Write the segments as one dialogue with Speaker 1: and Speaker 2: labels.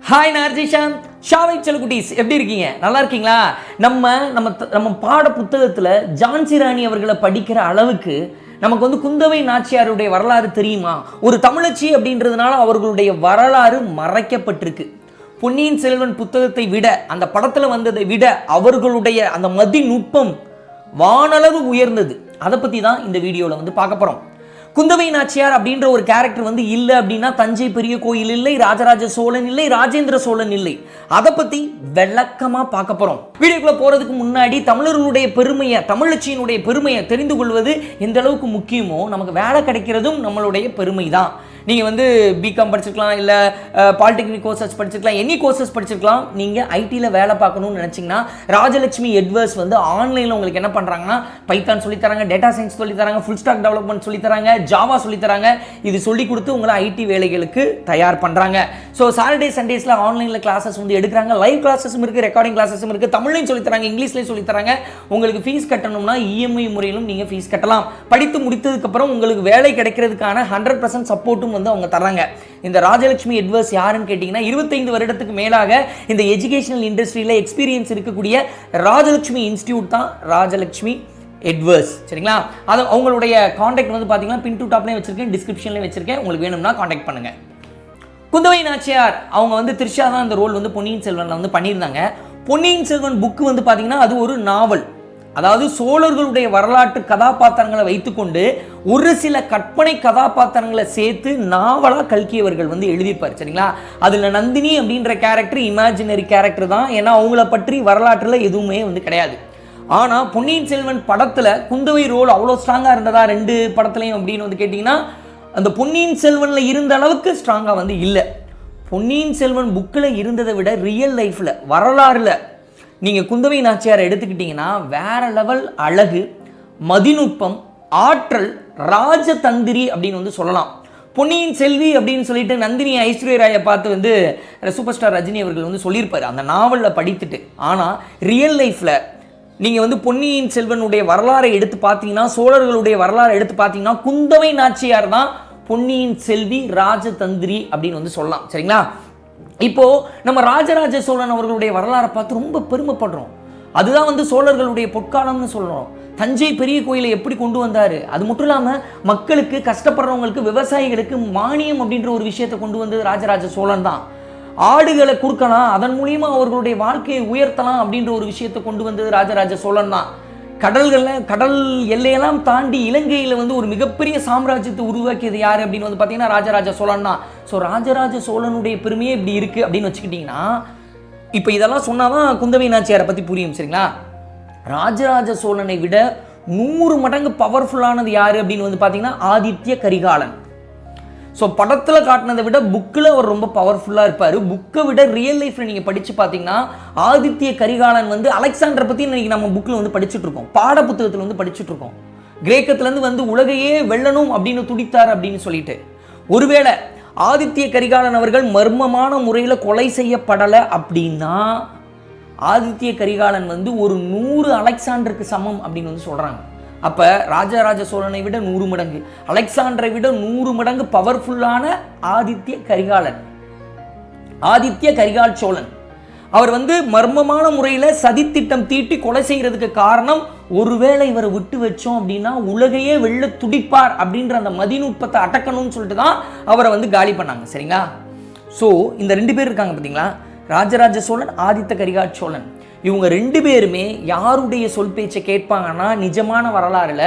Speaker 1: Hi நார்ஜிஷாம் ஷாவை செல்குட்டீஸ் எப்படி இருக்கீங்க? நல்லா இருக்கீங்களா? நம்ம பாட புத்தகத்தில் ஜான்சி ராணி அவர்களை படிக்கிற அளவுக்கு நமக்கு வந்து குந்தவை நாச்சியாருடைய வரலாறு தெரியுமா? ஒரு தமிழச்சி அப்படின்றதுனால அவர்களுடைய வரலாறு மறைக்கப்பட்டிருக்கு. பொன்னியின் செல்வன் புத்தகத்தை விட, அந்த படத்தில் வந்ததை விட அவர்களுடைய அந்த மதிநுட்பம் வானளவு உயர்ந்தது. அதை பற்றி தான் இந்த வீடியோவில் வந்து பார்க்க போகிறோம். குந்தவை நாச்சியார் அப்படின்ற ஒரு கேரக்டர் வந்து இல்லை அப்படின்னா தஞ்சை பெரிய கோயில் இல்லை, ராஜராஜ சோழன் இல்லை, ராஜேந்திர சோழன் இல்லை. அதை பற்றி விளக்கமாக பார்க்க போகிறோம். வீடியோக்குள்ளே போகிறதுக்கு முன்னாடி தமிழர்களுடைய பெருமையை, தமிழச்சியினுடைய பெருமையை தெரிந்து கொள்வது எந்த அளவுக்கு முக்கியமோ நமக்கு வேலை கிடைக்கிறதும் நம்மளுடைய பெருமை தான். நீங்கள் வந்து பிகாம் படிச்சிருக்கலாம், இல்லை பாலிடெக்னிக் கோர்சஸ் படிச்சிருக்கலாம், எனி கோர்சஸ் படிச்சிருக்கலாம். நீங்கள் ஐடியில் வேலை பார்க்கணும்னு நினச்சிங்கன்னா ராஜலட்சுமி எட்வர்ஸ் வந்து ஆன்லைனில் உங்களுக்கு என்ன பண்ணுறாங்கன்னா பைத்தான் சொல்லித்தராங்க, டேட்டா சயின்ஸ் சொல்லித்தராங்க, ஃபுல் ஸ்டாக் டெவலப்மெண்ட் சொல்லித்தராங்க, ஜாவா சொல்லித்தராங்க. இது சொல்லி கொடுத்து உங்களை ஐடி வேலைகளுக்கு தயார் பண்ணுறாங்க. ஸோ சாட்டர்டே சண்டேஸில் ஆன்லைனில் கிளாஸஸ் வந்து எடுக்கிறாங்க. லைவ் கிளாஸஸும் இருக்குது, ரெக்கார்டிங் கிளாஸஸும் இருக்குது. தமிழ்லையும் சொல்லித்தராங்க, இங்கிலீஷ்லேயும் சொல்லித்தராங்க. உங்களுக்கு ஃபீஸ் கட்டணும்னா இஎம்ஐ முறையிலும் நீங்கள் ஃபீஸ் கட்டலாம். படித்து முடித்ததுக்கப்புறம் உங்களுக்கு வேலை கிடைக்கிறதுக்கான 100% சப்போர்ட்டும் வந்து அவங்க தர்றாங்க. இந்த ராஜலட்சுமி எட்வர்ஸ் யாருன்னு கேட்டிங்கன்னா 25 வருடத்துக்கு மேலாக இந்த எஜுகேஷனல் இண்டஸ்ட்ரியில் எக்ஸ்பீரியன்ஸ் இருக்கக்கூடிய ராஜலட்சுமி இன்ஸ்டிடியூட் தான் ராஜலட்சுமி எட்வர்ஸ். சரிங்களா? அது அவங்களுடைய காண்டாக்ட் வந்து பார்த்தீங்கன்னா பின் டு டாப்லேயும் வச்சிருக்கேன், டிஸ்கிரிப்ஷன்லேயும் வச்சிருக்கேன். உங்களுக்கு வேணும்னா காண்டாக்ட் பண்ணுங்க. குந்தவை நாச்சியார் அவங்க வந்து த்ரிஷா தான் அந்த ரோல் வந்து பொன்னியின் செல்வனில் வந்து பண்ணியிருந்தாங்க. பொன்னியின் செல்வன் புக்கு வந்து பார்த்தீங்கன்னா அது ஒரு நாவல். அதாவது சோழர்களுடைய வரலாற்று கதாபாத்திரங்களை வைத்துக்கொண்டு ஒரு சில கற்பனை கதாபாத்திரங்களை சேர்த்து நாவலாக கல்கியவர்கள் வந்து எழுதியிருப்பார். சரிங்களா? அதில் நந்தினி அப்படின்ற கேரக்டர் இமேஜினரி கேரக்டர் தான். ஏன்னா அவங்கள பற்றி வரலாற்றில் எதுவுமே வந்து கிடையாது. ஆனால் பொன்னியின் செல்வன் படத்தில் குந்தவை ரோல் அவ்வளோ ஸ்ட்ராங்காக இருந்ததா 2 படத்துலையும் அப்படின்னு வந்து கேட்டிங்கன்னா அந்த பொன்னியின் செல்வனில் இருந்த அளவுக்கு ஸ்ட்ராங்காக வந்து இல்லை. பொன்னியின் செல்வன் புக்கில் இருந்ததை விட ரியல் லைஃப்பில் வரலாறுல நீங்கள் குந்தவை நாச்சியாரை எடுத்துக்கிட்டிங்கன்னா வேற லெவல் அழகு, மதிநுட்பம், ஆற்றல், ராஜதந்திரி அப்படின்னு வந்து சொல்லலாம். பொன்னியின் செல்வி அப்படின்னு சொல்லிட்டு நந்தினி ஐஸ்வர்யா ராயை பார்த்து வந்து சூப்பர் ஸ்டார் ரஜினி அவர்கள் வந்து சொல்லியிருப்பார் அந்த நாவலில் படித்துட்டு. ஆனால் ரியல் லைஃப்பில் நீங்கள் வந்து பொன்னியின் செல்வனுடைய வரலாறை எடுத்து பார்த்தீங்கன்னா, சோழர்களுடைய வரலாறை எடுத்து பார்த்தீங்கன்னா குந்தவை நாச்சியார் தான் பொன்னியின் செல்வி, ராஜதந்திரி அப்படின்னு வந்து சொல்லலாம். சரிங்களா? இப்போ நம்ம ராஜராஜ சோழன் அவர்களுடைய வரலாறை பார்த்து ரொம்ப பெருமைப்படுறோம். அதுதான் வந்து சோழர்களுடைய பொற்காலம்னு சொல்றோம். தஞ்சை பெரிய கோயிலை எப்படி கொண்டு வந்தாரு, அது மட்டும் இல்லாமல் மக்களுக்கு, கஷ்டப்படுறவங்களுக்கு, விவசாயிகளுக்கு மானியம் அப்படின்ற ஒரு விஷயத்தை கொண்டு வந்தது ராஜராஜ சோழன் தான். ஆடுகளை கொடுக்கலாம், அதன் மூலியமா அவர்களுடைய வாழ்க்கையை உயர்த்தலாம் அப்படின்ற ஒரு விஷயத்தை கொண்டு வந்தது ராஜராஜ சோழன் தான். கடல் எல்லையெல்லாம் தாண்டி இலங்கையில் வந்து ஒரு மிகப்பெரிய சாம்ராஜ்யத்தை உருவாக்கியது யார் அப்படின்னு வந்து பார்த்தீங்கன்னா ராஜராஜ சோழன் தான். ஸோ ராஜராஜ சோழனுடைய பெருமையே இப்படி இருக்குது அப்படின்னு வச்சுக்கிட்டிங்கன்னா, இப்போ இதெல்லாம் சொன்னால் தான் குந்தவை நாச்சியாரை பற்றி புரியும். சரிங்களா? ராஜராஜ சோழனை விட 100 மடங்கு பவர்ஃபுல்லானது யார் அப்படின்னு வந்து பார்த்தீங்கன்னா ஆதித்ய கரிகாலன். ஸோ படத்தில் காட்டினதை விட புக்கில் அவர் ரொம்ப பவர்ஃபுல்லாக இருப்பார். புக்கை விட ரியல் லைஃப்பில் நீங்கள் படித்து பார்த்தீங்கன்னா ஆதித்ய கரிகாலன் வந்து அலெக்சாண்டரை பற்றி இன்றைக்கி நம்ம புக்கில் வந்து படிச்சுட்டு இருக்கோம், பாட புத்தகத்தில் வந்து படிச்சுட்டு இருக்கோம். கிரேக்கத்துலேருந்து வந்து உலகையே வெல்லணும் அப்படின்னு துடித்தார் அப்படின்னு சொல்லிட்டு. ஒருவேளை ஆதித்ய கரிகாலன் அவர்கள் மர்மமான முறையில் கொலை செய்யப்படலை அப்படின்னா ஆதித்ய கரிகாலன் வந்து ஒரு 100 அலெக்சாண்டருக்கு சமம் அப்படின்னு வந்து சொல்கிறாங்க. அப்போ ராஜராஜ சோழனை விட 100 மடங்கு, அலெக்சாண்டரை விட 100 மடங்கு பவர்ஃபுல்லான ஆதித்ய கரிகாலன், ஆதித்ய கரிகால் சோழன். அவர் வந்து மர்மமான முறையில் சதித்திட்டம் தீட்டி கொலை செய்கிறதுக்கு காரணம், ஒருவேளை இவரை விட்டு வச்சோம் அப்படின்னா உலகையே வெள்ள துடிப்பார் அப்படின்ற அந்த மதிநுட்பத்தை அடக்கணும்னு சொல்லிட்டு தான் அவரை வந்து காலி பண்ணாங்க. சரிங்களா? ஸோ இந்த 2 பேர் இருக்காங்க பார்த்தீங்களா, ராஜராஜ சோழன், ஆதித்ய கரிகால் சோழன். இவங்க 2 பேருமே யாருடைய சொல் பேச்சை கேட்பாங்கன்னா நிஜமான வரலாறுல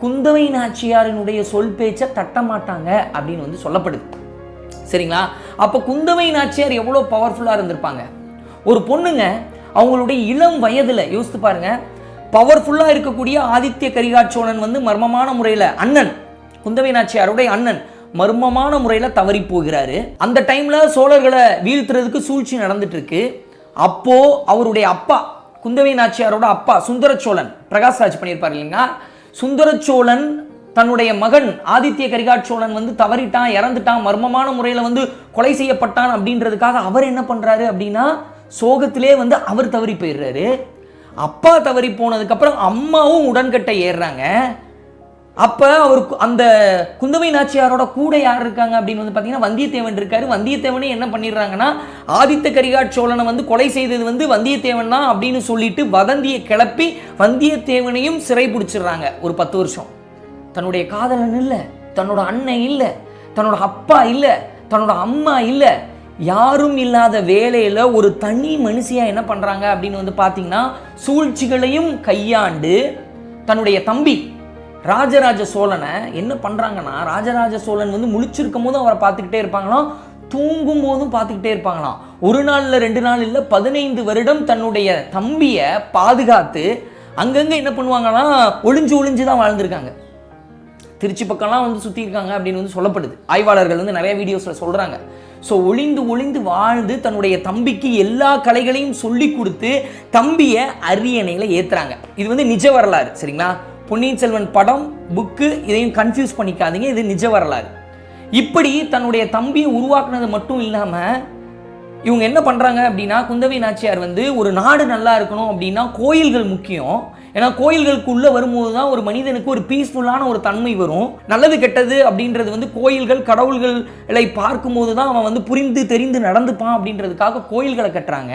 Speaker 1: குந்தவை நாச்சியாரினுடைய சொல் பேச்சை தட்ட மாட்டாங்க அப்படின்னு வந்து சொல்லப்படுது. சரிங்களா? அப்போ குந்தவை நாச்சியார் எவ்வளோ பவர்ஃபுல்லாக இருந்திருப்பாங்க. ஒரு பொண்ணுங்க அவங்களுடைய இளம் வயதில் யோசித்து பாருங்க, பவர்ஃபுல்லாக இருக்கக்கூடிய ஆதித்ய கரிகால் சோழன் வந்து மர்மமான முறையில் அண்ணன், குந்தவை நாச்சியாருடைய அண்ணன் மர்மமான முறையில் தவறி போகிறாரு. அந்த டைமில் சோழர்களை வீழ்த்துறதுக்கு சூழ்ச்சி நடந்துட்டு இருக்கு. அப்போ அவருடைய அப்பா, குந்தவை நாச்சியாரோட அப்பா சுந்தர சோழன், பிரகாஷ்ராஜ் பண்ணியிருப்பார் இல்லைங்களா, சுந்தர சோழன் தன்னுடைய மகன் ஆதித்ய கரிகால் சோழன் வந்து தவறிட்டான், இறந்துட்டான், மர்மமான முறையில் வந்து கொலை செய்யப்பட்டான் அப்படின்றதுக்காக அவர் என்ன பண்ணுறாரு அப்படின்னா சோகத்திலே வந்து அவர் தவறி போயிடுறாரு. அப்பா தவறி போனதுக்கப்புறம் அம்மாவும் உடன்கட்டை ஏறுறாங்க. அப்போ அவருக்கு அந்த குந்தவை நாச்சியாரோட கூட யார் இருக்காங்க அப்படின்னு வந்து பார்த்தீங்கன்னா வந்தியத்தேவன் இருக்காரு. வந்தியத்தேவனே என்ன பண்ணிடுறாங்கன்னா, ஆதித்த கரிகால் சோழனை வந்து கொலை செய்தது வந்து வந்தியத்தேவன் தான் அப்படின்னு சொல்லிட்டு வதந்தியை கிளப்பி வந்தியத்தேவனையும் சிறை பிடிச்சிடுறாங்க ஒரு 10 வருஷம். தன்னுடைய காதலன் இல்லை, தன்னோட அண்ணன் இல்லை, தன்னோட அப்பா இல்லை, தன்னோட அம்மா இல்லை, யாரும் இல்லாத வேலையில் ஒரு தனி மனுஷியா என்ன பண்ணுறாங்க அப்படின்னு வந்து பார்த்தீங்கன்னா சூழ்ச்சிகளையும் கையாண்டு தன்னுடைய தம்பி ராஜராஜ சோழனை என்ன பண்ணுறாங்கன்னா, ராஜராஜ சோழன் வந்து முழிச்சிருக்கும் போதும் அவரை பார்த்துக்கிட்டே இருப்பாங்களாம், தூங்கும் போதும் பார்த்துக்கிட்டே இருப்பாங்களாம். ஒரு நாளில் 2 நாள் இல்லை, 15 வருடம் தன்னுடைய தம்பியை பாதுகாத்து அங்கங்கே என்ன பண்ணுவாங்கன்னா ஒளிஞ்சு தான் வாழ்ந்திருக்காங்க. திருச்சி பக்கம்லாம் வந்து சுற்றி இருக்காங்க அப்படின்னு வந்து சொல்லப்படுது. ஆய்வாளர்கள் வந்து நிறைய வீடியோஸில் சொல்கிறாங்க. ஸோ ஒளிந்து வாழ்ந்து தன்னுடைய தம்பிக்கு எல்லா கலைகளையும் சொல்லி கொடுத்து தம்பியை அரியணையில் ஏற்றுறாங்க. இது வந்து நிஜ வரலாறு, சரிங்களா? பொன்னியின் செல்வன் படம், புக்கு இதையும் கன்ஃபியூஸ் பண்ணிக்காதீங்க, இது நிஜ வரலாறு. இப்படி தன்னுடைய தம்பியை உருவாக்குனது மட்டும் இல்லாமல் இவங்க என்ன பண்ணுறாங்க அப்படின்னா, குந்தவை நாச்சியார் வந்து ஒரு நாடு நல்லா இருக்கணும் அப்படின்னா கோயில்கள் முக்கியம். ஏன்னா கோயில்களுக்குள்ளே வரும்போது தான் ஒரு மனிதனுக்கு ஒரு பீஸ்ஃபுல்லான ஒரு தன்மை வரும். நல்லது கெட்டது அப்படின்றது வந்து கோயில்கள் கடவுள்களை பார்க்கும்போது தான் அவன் வந்து புரிந்து தெரிந்து நடந்துப்பான் அப்படின்றதுக்காக கோயில்களை கட்டுறாங்க.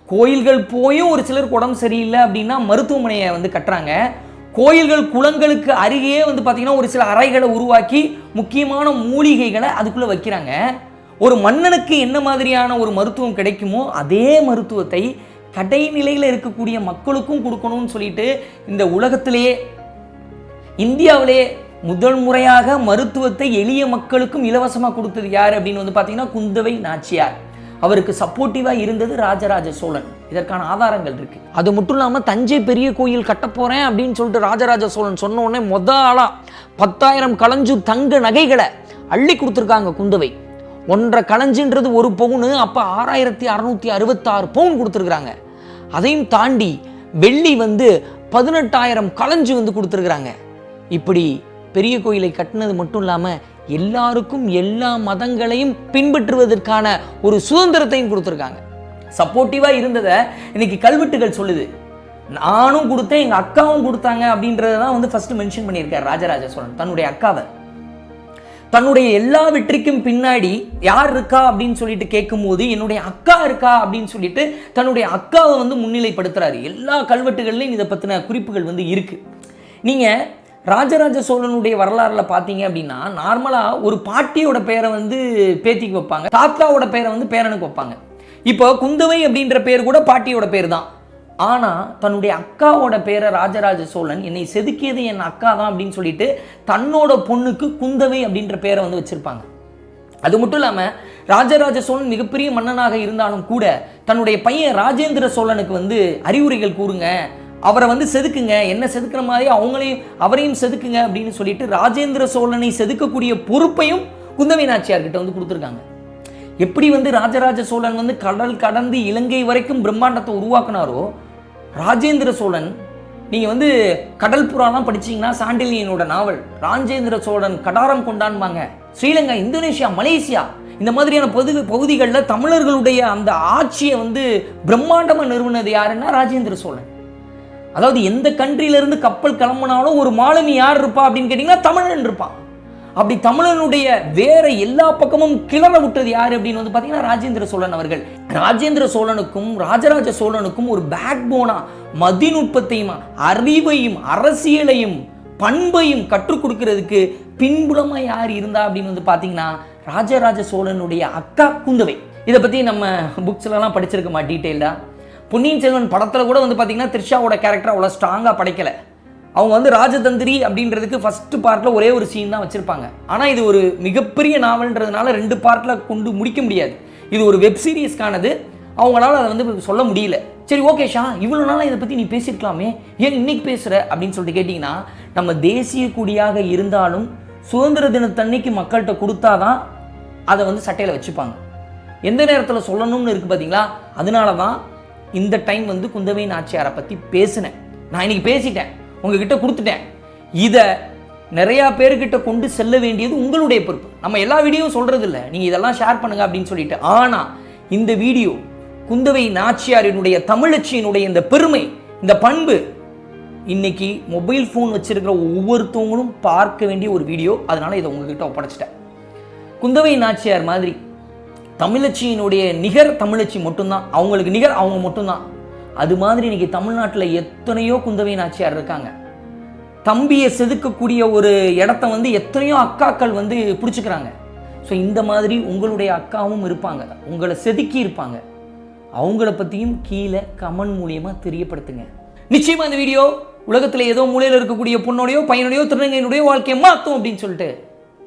Speaker 1: கோயில்கள் போயும் ஒரு சிலருக்கு உடம்பு சரியில்லை அப்படின்னா மருத்துவமனையை வந்து கட்டுறாங்க. கோயில்கள் குளங்களுக்கு அருகே வந்து பார்த்தீங்கன்னா ஒரு சில அறைகளை உருவாக்கி முக்கியமான மூலிகைகளை அதுக்குள்ளே வைக்கிறாங்க. ஒரு மன்னனுக்கு என்ன மாதிரியான ஒரு மருத்துவம் கிடைக்குமோ அதே மருத்துவத்தை கடைநிலையில் இருக்கக்கூடிய மக்களுக்கும் கொடுக்கணும்னு சொல்லிட்டு இந்த உலகத்திலேயே இந்தியாவிலே முதல் முறையாக மருத்துவத்தை எளிய மக்களுக்கும் இலவசமாக கொடுத்தது யார் அப்படின்னு வந்து பார்த்தீங்கன்னா குந்தவை நாச்சியார். அவருக்கு சப்போர்ட்டிவாக இருந்தது ராஜராஜ சோழன். இதற்கான ஆதாரங்கள் இருக்கு. அது மட்டும் இல்லாமல் தஞ்சை பெரிய கோயில் கட்ட போறேன் அப்படின்னு சொல்லிட்டு ராஜராஜ சோழன் சொன்ன உடனே ஆளா 10,000 களஞ்சு தங்க நகைகளை அள்ளி கொடுத்துருக்காங்க குந்தவை. 1.5 களஞ்சுன்றது 1 பவுனு, அப்போ 6,666 பவுன் கொடுத்துருக்குறாங்க. அதையும் தாண்டி வெள்ளி வந்து 18,000 களஞ்சு வந்து கொடுத்துருக்குறாங்க. இப்படி பெரிய கோயிலை கட்டினது மட்டும் இல்லாமல் எல்லாருக்கும் எல்லா மதங்களையும் பின்பற்றுவதற்கான ஒரு சுதந்திரத்தையும் கொடுத்துருக்காங்க. சப்போர்ட்டிவாக இருந்ததை இன்னைக்கு கல்வெட்டுகள் சொல்லுது. நானும் கொடுத்தேன், எங்கள் அக்காவும் கொடுத்தாங்க அப்படின்றத தான் வந்து ஃபர்ஸ்ட் மென்ஷன் பண்ணியிருக்கார் ராஜராஜ சோழன். தன்னுடைய அக்காவை, தன்னுடைய எல்லா வெற்றிக்கும் பின்னாடி யார் இருக்கா அப்படின்னு சொல்லிட்டு கேட்கும்போது என்னுடைய அக்கா இருக்கா அப்படின்னு சொல்லிட்டு தன்னுடைய அக்காவை வந்து முன்னிலைப்படுத்துறாரு. எல்லா கல்வெட்டுகள்லையும் இதை பற்றின குறிப்புகள் வந்து இருக்கு. நீங்கள் ராஜராஜ சோழனுடைய வரலாறில் பார்த்தீங்க அப்படின்னா நார்மலாக ஒரு பாட்டியோட பேரை வந்து பேத்திக்கு வைப்பாங்க, தாத்தாவோட பேரை வந்து பேரனுக்கு வைப்பாங்க. இப்போ குந்தவை அப்படின்ற பேர் கூட பாட்டியோட பேர் தான். ஆனால் தன்னுடைய அக்காவோட பேரை ராஜராஜ சோழன் என்னை செதுக்கியது என் அக்கா தான் அப்படின்னு சொல்லிட்டு தன்னோட பொண்ணுக்கு குந்தவை அப்படின்ற பேரை வந்து வச்சிருப்பாங்க. அது மட்டும் இல்லாமல் ராஜராஜ சோழன் மிகப்பெரிய மன்னனாக இருந்தாலும் கூட தன்னுடைய பையன் ராஜேந்திர சோழனுக்கு வந்து அறிவுரைகள் கூறுங்க, அவரை வந்து செதுக்குங்க, என்ன செதுக்கிற மாதிரி அவரையும் செதுக்குங்க அப்படின்னு சொல்லிட்டு ராஜேந்திர சோழனை செதுக்கக்கூடிய பொறுப்பையும் குந்தவை நாச்சியார் கிட்ட வந்து கொடுத்துருக்காங்க. எப்படி வந்து ராஜராஜ சோழன் வந்து கடல் கடந்து இலங்கை வரைக்கும் பிரம்மாண்டத்தை உருவாக்குனாரோ, ராஜேந்திர சோழன் நீங்கள் வந்து கடல் புறாலாம் படிச்சிங்கன்னா சாண்டிலியனோட நாவல், ராஜேந்திர சோழன் கடாரம் கொண்டான்பாங்க. ஸ்ரீலங்கா, இந்தோனேஷியா, மலேசியா இந்த மாதிரியான பகுதிகளில் தமிழர்களுடைய அந்த ஆட்சியை வந்து பிரம்மாண்டமாக நிறுவனது யாருன்னா ராஜேந்திர சோழன். அதாவது எந்த கண்ட்ரியிலிருந்து கப்பல் கிளம்பினாலும் ஒரு மாலுமி யார் இருப்பா அப்படின்னு கேட்டிங்கன்னா தமிழன் இருப்பான். அப்படி தமிழனுடைய வேற எல்லா பக்கமும் கிளற விட்டது யார் அப்படின்னு வந்து பார்த்தீங்கன்னா ராஜேந்திர சோழன் அவர்கள். ராஜேந்திர சோழனுக்கும் ராஜராஜ சோழனுக்கும் ஒரு பேக் போனா மதிநுட்பத்தையும் அறிவையும் அரசியலையும் பண்பையும் கற்றுக் கொடுக்கிறதுக்கு பின்புலமாக யார் இருந்தா அப்படின்னு வந்து பார்த்தீங்கன்னா ராஜராஜ சோழனுடைய அக்கா குந்தவை. இதை பற்றி நம்ம புக்ஸ்லாம் படிச்சிருக்கோமா டீட்டெயிலாக? பொன்னியின் செல்வன் படத்தில் கூட வந்து பார்த்தீங்கன்னா த்ரிஷாவோட கேரக்டர் அவ்வளோ ஸ்ட்ராங்காக படைக்கலை. அவங்க வந்து ராஜதந்திரி அப்படின்றதுக்கு ஃபர்ஸ்ட் பார்ட்டில் ஒரே ஒரு சீன் தான் வச்சுருப்பாங்க. ஆனால் இது ஒரு மிகப்பெரிய நாவல்ன்றதுனால 2 பார்ட்டில் கொண்டு முடிக்க முடியாது. இது ஒரு வெப் சீரிஸ்க்கானது, அவங்களால அதை வந்து சொல்ல முடியல. சரி ஓகே ஷா, இவ்வளோ நாளாக இதை பற்றி நீ பேசியிருக்கலாமே, ஏன் இன்னைக்கு பேசுகிற அப்படின்னு சொல்லிட்டு கேட்டிங்கன்னா, நம்ம தேசிய கொடியாக இருந்தாலும் சுதந்திர தினத்தன்னைக்கு மக்கள்கிட்ட கொடுத்தாதான் அதை வந்து சட்டையில் வச்சுப்பாங்க. எந்த நேரத்தில் சொல்லணும்னு இருக்குது பார்த்தீங்களா? அதனால தான் இந்த டைம் வந்து குந்தவை நாச்சியாரை பற்றி பேசினேன். நான் இன்னைக்கு பேசிட்டேன், உங்ககிட்ட கொடுத்துட்டேன். இதை நிறையா பேர்கிட்ட கொண்டு செல்ல வேண்டியது உங்களுடைய பொறுப்பு. நம்ம எல்லா வீடியோவும் சொல்கிறது இல்லை, நீங்கள் இதெல்லாம் ஷேர் பண்ணுங்க அப்படின்னு சொல்லிட்டு. ஆனால் இந்த வீடியோ குந்தவை நாச்சியாரினுடைய தமிழச்சியினுடைய இந்த பெருமை, இந்த பண்பு இன்னைக்கு மொபைல் ஃபோன் வச்சிருக்கிற ஒவ்வொருத்தவங்களும் பார்க்க வேண்டிய ஒரு வீடியோ. அதனால இதை உங்ககிட்ட ஒப்படைச்சிட்டேன். குந்தவை நாச்சியார் மாதிரி தமிழச்சியினுடைய நிகர் தமிழச்சி மட்டும்தான், அவங்களுக்கு நிகர் அவங்க மட்டும்தான். அது மாதிரி இன்னைக்கு தமிழ்நாட்டில் எத்தனையோ குந்தவை நாச்சியார் இருக்காங்க. தம்பியை செதுக்கக்கூடிய ஒரு இடத்த எத்தனையோ அக்காக்கள் பிடிச்சிக்கிறாங்க. ஸோ இந்த மாதிரி உங்களுடைய அக்காவும் இருப்பாங்க, உங்களை செதுக்கி இருப்பாங்க. அவங்கள பற்றியும் கீழே கமெண்ட் மூலியமாக தெரியப்படுத்துங்க. நிச்சயமா இந்த வீடியோ உலகத்தில் ஏதோ மூலையில் இருக்கக்கூடிய பொண்ணோடையோ பையனோடையோ திருநங்கையினுடைய வாழ்க்கையை மாற்றும் அப்படின்னு சொல்லிட்டு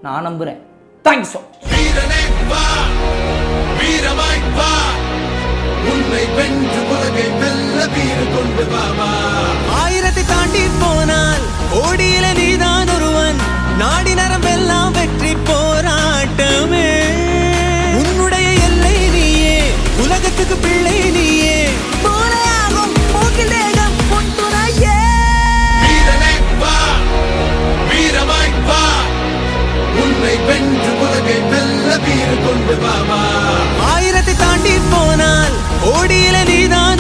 Speaker 1: நான் நம்புகிறேன். தேங்க்ஸ்.
Speaker 2: ஆயிரத்தை தாண்டி போனால் ஓடியில நீதான் ஒருவன், நாடி நரம்பெல்லாம் வெற்றி போராட்டமே. உன்னுடைய எல்லை நீயே, உலகத்துக்கு பிள்ளை நீயே, போலையாகும் போக்கில் தேகம் பொன்துணையே. வீரமாய் வா, உன்னை வென்று உலகை வெல்ல வீறு கொண்டு வாமா. ஆயிரத்தை தாண்டி போனால் ஓடியில நீதான்